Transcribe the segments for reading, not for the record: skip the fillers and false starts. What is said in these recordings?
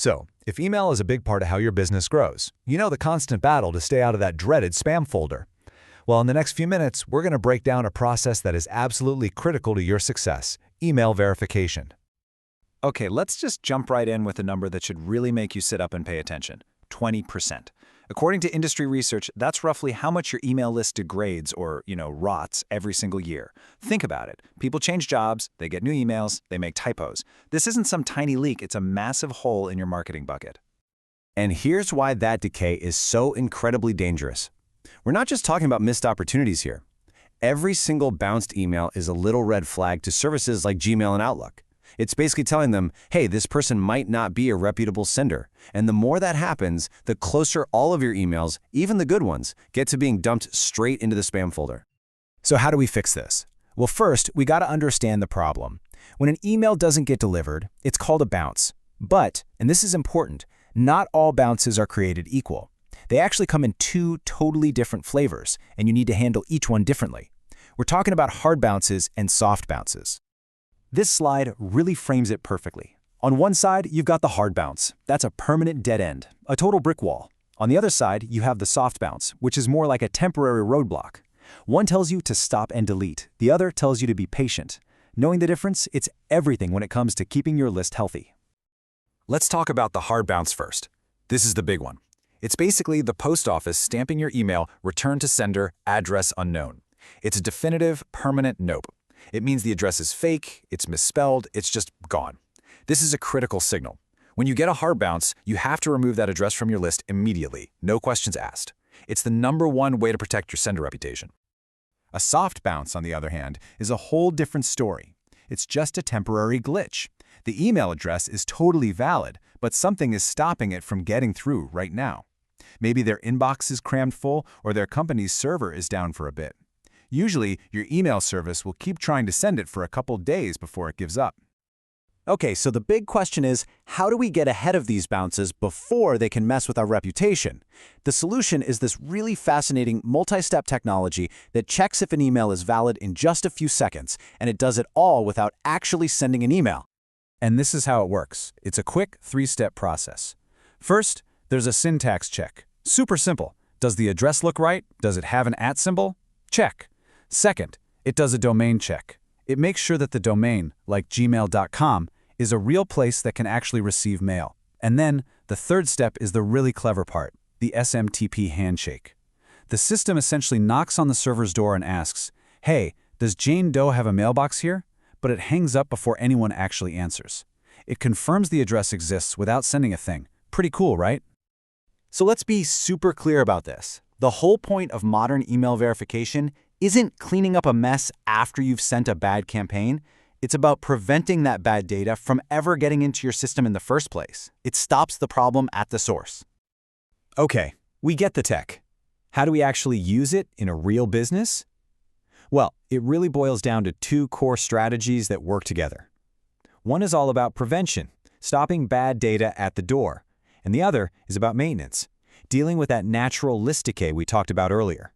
So, if email is a big part of how your business grows, you know the constant battle to stay out of that dreaded spam folder. Well, in the next few minutes, we're going to break down a process that is absolutely critical to your success: email verification. Okay, let's just jump right in with a number that should really make you sit up and pay attention: 20%. According to industry research, that's roughly how much your email list degrades or, rots every single year. Think about it. People change jobs, they get new emails, they make typos. This isn't some tiny leak, it's a massive hole in your marketing bucket. And here's why that decay is so incredibly dangerous. We're not just talking about missed opportunities here. Every single bounced email is a little red flag to services like Gmail and Outlook. It's basically telling them, hey, this person might not be a reputable sender. And the more that happens, the closer all of your emails, even the good ones, get to being dumped straight into the spam folder. So how do we fix this? Well, first, we got to understand the problem. When an email doesn't get delivered, it's called a bounce. But, and this is important, not all bounces are created equal. They actually come in two totally different flavors, and you need to handle each one differently. We're talking about hard bounces and soft bounces. This slide really frames it perfectly. On one side, you've got the hard bounce. That's a permanent dead end, a total brick wall. On the other side, you have the soft bounce, which is more like a temporary roadblock. One tells you to stop and delete. The other tells you to be patient. Knowing the difference, it's everything when it comes to keeping your list healthy. Let's talk about the hard bounce first. This is the big one. It's basically the post office stamping your email, return to sender, address unknown. It's a definitive, permanent nope. It means the address is fake, it's misspelled, it's just gone. This is a critical signal. When you get a hard bounce, you have to remove that address from your list immediately, no questions asked. It's the #1 way to protect your sender reputation. A soft bounce, on the other hand, is a whole different story. It's just a temporary glitch. The email address is totally valid, but something is stopping it from getting through right now. Maybe their inbox is crammed full or their company's server is down for a bit. Usually, your email service will keep trying to send it for a couple days before it gives up. Okay, so the big question is, how do we get ahead of these bounces before they can mess with our reputation? The solution is this really fascinating multi-step technology that checks if an email is valid in just a few seconds, and it does it all without actually sending an email. And this is how it works. It's a quick 3-step process. First, there's a syntax check. Super simple. Does the address look right? Does it have an @ symbol? Check. Second, it does a domain check. It makes sure that the domain, like gmail.com, is a real place that can actually receive mail. And then, the third step is the really clever part, the SMTP handshake. The system essentially knocks on the server's door and asks, hey, does Jane Doe have a mailbox here? But it hangs up before anyone actually answers. It confirms the address exists without sending a thing. Pretty cool, right? So let's be super clear about this. The whole point of modern email verification isn't cleaning up a mess after you've sent a bad campaign. It's about preventing that bad data from ever getting into your system in the first place. It stops the problem at the source. Okay, we get the tech. How do we actually use it in a real business? Well, it really boils down to two core strategies that work together. One is all about prevention, stopping bad data at the door, and the other is about maintenance, dealing with that natural list decay we talked about earlier.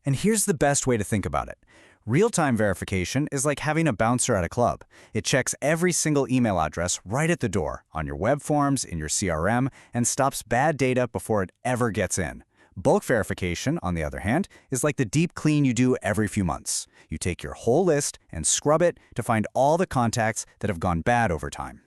And here's the best way to think about it. Real-time verification is like having a bouncer at a club. It checks every single email address right at the door, on your web forms, in your CRM, and stops bad data before it ever gets in. Bulk verification, on the other hand, is like the deep clean you do every few months. You take your whole list and scrub it to find all the contacts that have gone bad over time.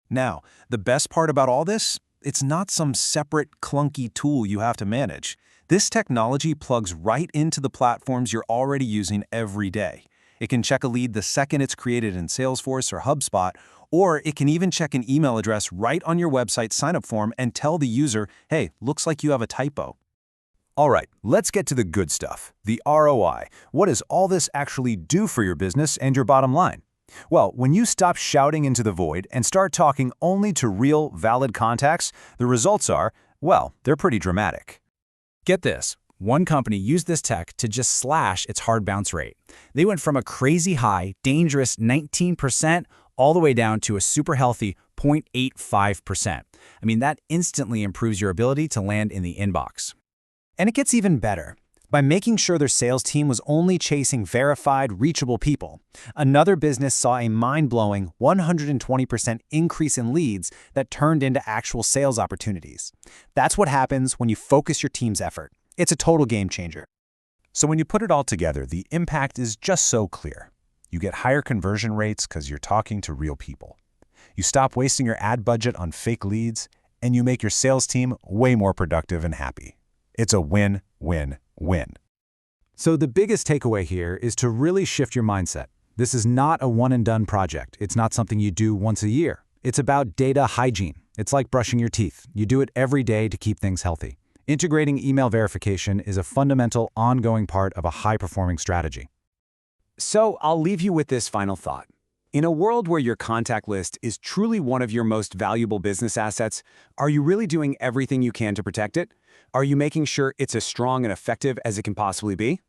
Now, the best part about all this? It's not some separate, clunky tool you have to manage. This technology plugs right into the platforms you're already using every day. It can check a lead the second it's created in Salesforce or HubSpot, or it can even check an email address right on your website sign-up form and tell the user, hey, looks like you have a typo. All right, let's get to the good stuff, the ROI. What does all this actually do for your business and your bottom line? Well, when you stop shouting into the void and start talking only to real, valid contacts, the results are, well, they're pretty dramatic. Get this. One company used this tech to just slash its hard bounce rate. They went from a crazy high, dangerous 19% all the way down to a super healthy 0.85%. I mean, that instantly improves your ability to land in the inbox. And it gets even better. by making sure their sales team was only chasing verified, reachable people. Another business saw a mind-blowing 120% increase in leads that turned into actual sales opportunities. That's what happens when you focus your team's effort. It's a total game changer. So when you put it all together, the impact is just so clear. You get higher conversion rates because you're talking to real people. You stop wasting your ad budget on fake leads, and you make your sales team way more productive and happy. It's a win-win-win. So the biggest takeaway here is to really shift your mindset. This is not a one-and-done project. It's not something you do once a year. It's about data hygiene. It's like brushing your teeth. You do it every day to keep things healthy. Integrating email verification is a fundamental, ongoing part of a high-performing strategy. So I'll leave you with this final thought. In a world where your contact list is truly one of your most valuable business assets, are you really doing everything you can to protect it? Are you making sure it's as strong and effective as it can possibly be?